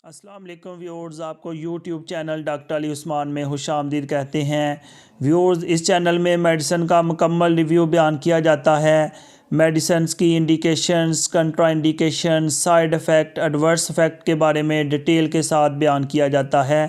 अस्सलाम वालेकुम व्यूअर्स, आपको YouTube channel doctor Ali Usman में खुशामदीद कहते हैं। व्यूअर्स, इस चैनल में मेडिसिन का मुकम्मल रिव्यू बयान किया जाता है। मेडिसिन की indications, contra indications, side effect, adverse effect के बारे में डिटेल के साथ बयान किया जाता है।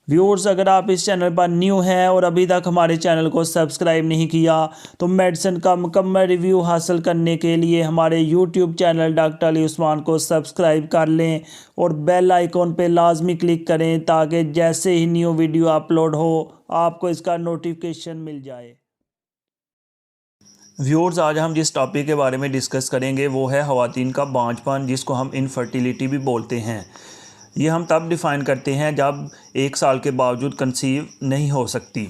व्यूअर्स, अगर आप इस चैनल पर न्यू हैं और अभी तक हमारे चैनल को सब्सक्राइब नहीं किया तो मेडिसिन का मुकम्मल रिव्यू हासिल करने के लिए हमारे YouTube channel doctor Ali Usman को सब्सक्राइब कर लें और बेल आइकॉन पे लाजमी क्लिक करें ताकि जैसे ही न्यू वीडियो अपलोड हो आपको इसका नोटिफिकेशन मिल जाए। व्यूअर्स, आज हम जिस टॉपिक के बारे में डिस्कस करेंगे वो है ख़वातीन का बांझपन, जिसको हम इनफर्टिलिटी भी बोलते हैं। ये हम तब डिफ़ाइन करते हैं जब 1 साल के बावजूद कंसीव नहीं हो सकती।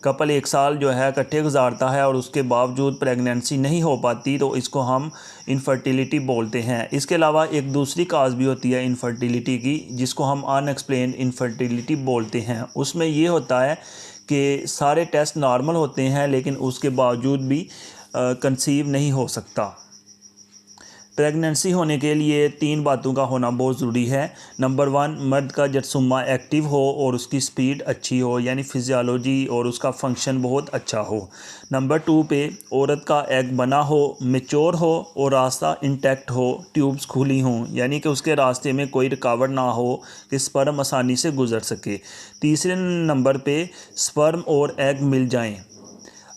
कपल 1 साल जो है इकट्ठे गुजारता है और उसके बावजूद प्रेगनेंसी नहीं हो पाती, तो इसको हम इनफर्टिलिटी बोलते हैं। इसके अलावा एक दूसरी काज भी होती है इनफर्टिलिटी की, जिसको हम अनएक्सप्लेन्ड इनफर्टिलिटी बोलते हैं। उसमें ये होता है कि सारे टेस्ट नॉर्मल होते हैं लेकिन उसके बावजूद भी कंसीव नहीं हो सकता। प्रेगनेंसी होने के लिए 3 बातों का होना बहुत ज़रूरी है। नंबर 1, मर्द का जरासीम एक्टिव हो और उसकी स्पीड अच्छी हो, यानी फिजियोलॉजी और उसका फंक्शन बहुत अच्छा हो। नंबर 2 पे औरत का एग बना हो, मैच्योर हो और रास्ता इंटैक्ट हो, ट्यूब्स खुली हों, यानी कि उसके रास्ते में कोई रुकावट ना हो कि स्पर्म आसानी से गुजर सके। तीसरे नंबर पे स्पर्म और एग मिल जाएं।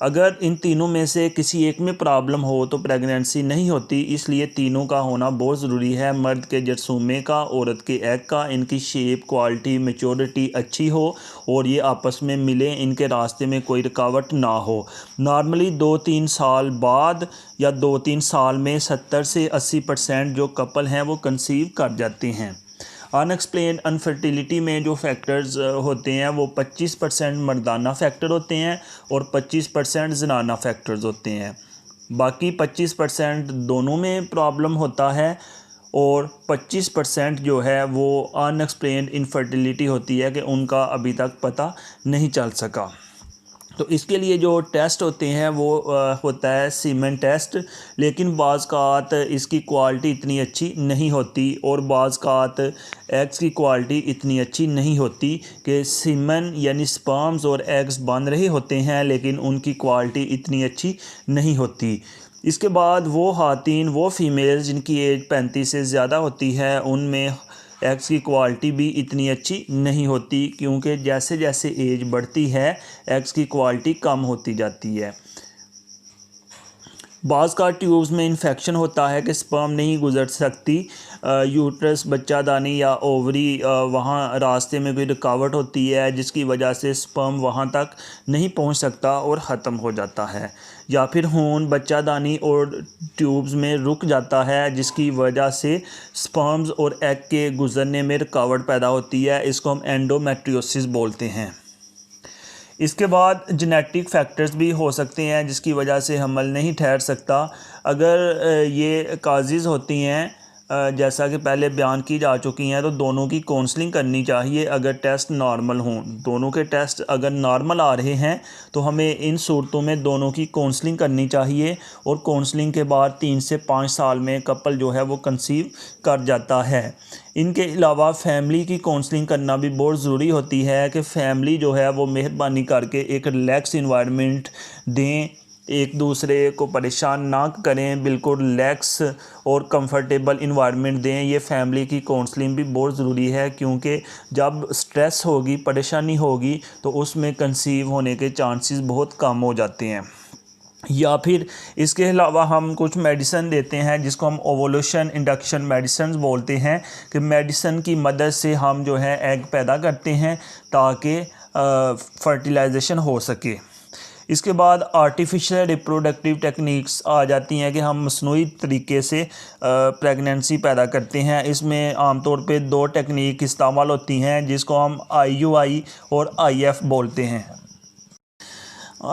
अगर इन तीनों में से किसी एक में प्रॉब्लम हो तो प्रेगनेंसी नहीं होती, इसलिए तीनों का होना बहुत ज़रूरी है। मर्द के जरासीम का, औरत के एग का, इनकी शेप, क्वालिटी, मैच्योरिटी अच्छी हो और ये आपस में मिलें, इनके रास्ते में कोई रुकावट ना हो। नॉर्मली 2-3 साल बाद या 2-3 साल में 70 से 80% जो कपल हैं वो कंसीव कर जाते हैं। अनएक्सप्लेन्ड अनफर्टिलिटी में जो फैक्टर्स होते हैं वो 25% मर्दाना फैक्टर होते हैं और 25% जनाना फैक्टर्स होते हैं। बाकी 25% दोनों में प्रॉब्लम होता है और 25% जो है वो अनएक्सप्लेन्ड इनफर्टिलिटी होती है कि उनका अभी तक पता नहीं चल सका। तो इसके लिए जो टेस्ट होते हैं वो होता है सीमेन टेस्ट, लेकिन बाज़ इसकी क्वालिटी इतनी अच्छी नहीं होती और बाज़ एग्स की क्वालिटी इतनी अच्छी नहीं होती कि सीमेन यानी स्पर्म्स और एग्स बन रहे होते हैं लेकिन उनकी क्वालिटी इतनी अच्छी नहीं होती। इसके बाद वो ख़वातीन, वो फ़ीमेल्स जिनकी एज 35 से ज़्यादा होती है, उनमें एग्स की क्वालिटी भी इतनी अच्छी नहीं होती, क्योंकि जैसे जैसे एज बढ़ती है एग्स की क्वालिटी कम होती जाती है। बाज़ का ट्यूब्स में इन्फेक्शन होता है कि स्पर्म नहीं गुजर सकती। यूट्रस, बच्चादानी या ओवरी, वहाँ रास्ते में कोई रुकावट होती है जिसकी वजह से स्पर्म वहाँ तक नहीं पहुँच सकता और ख़त्म हो जाता है। या फिर खून बच्चादानी और ट्यूब्स में रुक जाता है जिसकी वजह से स्पर्म्स और एग के गुजरने में रुकावट पैदा होती है। इसको हम एंडोमेट्रियोसिस बोलते हैं। इसके बाद जेनेटिक फैक्टर्स भी हो सकते हैं जिसकी वजह से हमल नहीं ठहर सकता। अगर ये काजेज़ होती हैं जैसा कि पहले बयान की जा चुकी हैं, तो दोनों की काउंसलिंग करनी चाहिए अगर टेस्ट नॉर्मल हों। दोनों के टेस्ट अगर नॉर्मल आ रहे हैं तो हमें इन सूरतों में दोनों की काउंसलिंग करनी चाहिए और काउंसलिंग के बाद 3 से 5 साल में कपल जो है वो कंसीव कर जाता है। इनके अलावा फैमिली की काउंसलिंग करना भी बहुत ज़रूरी होती है कि फ़ैमिली जो है वो मेहरबानी करके एक रिलैक्स इन्वायरमेंट दें, एक दूसरे को परेशान ना करें, बिल्कुल रिलैक्स और कंफर्टेबल इन्वायरमेंट दें। ये फैमिली की काउंसलिंग भी बहुत ज़रूरी है, क्योंकि जब स्ट्रेस होगी, परेशानी होगी, तो उसमें कंसीव होने के चांसेस बहुत कम हो जाते हैं। या फिर इसके अलावा हम कुछ मेडिसिन देते हैं जिसको हम ओवोल्यूशन इंडक्शन मेडिसिन बोलते हैं, कि मेडिसिन की मदद से हम जो है एग पैदा करते हैं ताकि फर्टिलाइजेशन हो सके। इसके बाद आर्टिफिशियल रिप्रोडक्टिव टेक्निक्स आ जाती हैं कि हम मसनूई तरीके से प्रेगनेंसी पैदा करते हैं। इसमें आमतौर पे 2 टेक्निक इस्तेमाल होती हैं जिसको हम IUI और IF बोलते हैं।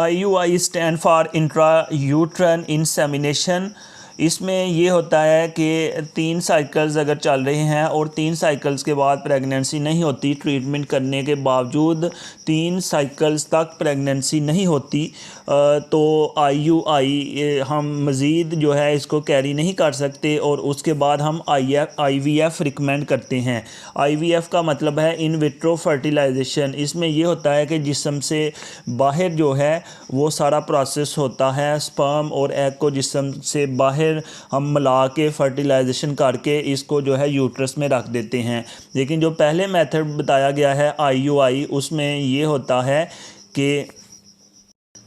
IUI stand for intra uterine insemination. इसमें ये होता है कि 3 साइकिल्स अगर चल रहे हैं और 3 साइकिल्स के बाद प्रेगनेंसी नहीं होती, ट्रीटमेंट करने के बावजूद 3 साइकिल्स तक प्रेगनेंसी नहीं होती, तो IUI हम मज़ीद जो है इसको कैरी नहीं कर सकते और उसके बाद हम IVF रिकमेंड करते हैं। IVF का मतलब है इन विट्रो फर्टिलाइजेशन। इसमें ये होता है कि जिस्म से बाहर जो है वो सारा प्रोसेस होता है, स्पर्म और एग को जिस्म से बाहर हम मिला के फर्टिलाइजेशन करके इसको जो है यूट्रस में रख देते हैं। लेकिन जो पहले मेथड बताया गया है IUI, उसमें ये होता है कि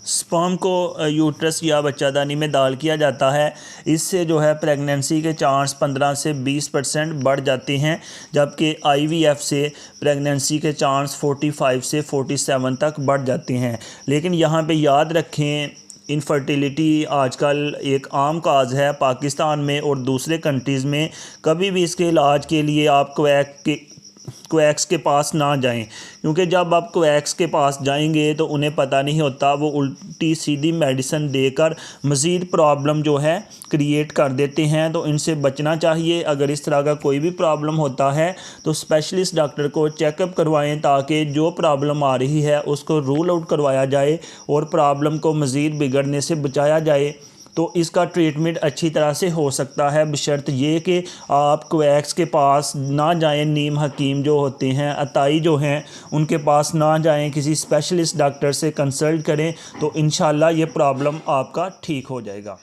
स्पर्म को यूट्रस या बच्चादानी में दाल किया जाता है। इससे जो है प्रेगनेंसी के चांस 15 से 20% बढ़ जाते हैं, जबकि IVF से प्रेगनेंसी के चांस 45 से 47 तक बढ़ जाते हैं। लेकिन यहाँ पे याद रखें, इनफर्टिलिटी आजकल एक आम काज है पाकिस्तान में और दूसरे कंट्रीज़ में। कभी भी इसके इलाज के लिए आप क्वैक्स के पास ना जाएं, क्योंकि जब आप क्वैक्स के पास जाएंगे तो उन्हें पता नहीं होता, वो उल्टी सीधी मेडिसिन देकर मज़ीद प्रॉब्लम जो है क्रिएट कर देते हैं। तो इनसे बचना चाहिए। अगर इस तरह का कोई भी प्रॉब्लम होता है तो स्पेशलिस्ट डॉक्टर को चेकअप करवाएं, ताकि जो प्रॉब्लम आ रही है उसको रूल आउट करवाया जाए और प्रॉब्लम को मज़ीद बिगड़ने से बचाया जाए। तो इसका ट्रीटमेंट अच्छी तरह से हो सकता है, बशर्त ये कि आप क्वैक्स के पास ना जाएं, नीम हकीम जो होते हैं, अताई जो हैं, उनके पास ना जाएं, किसी स्पेशलिस्ट डॉक्टर से कंसल्ट करें, तो इंशाल्लाह ये प्रॉब्लम आपका ठीक हो जाएगा।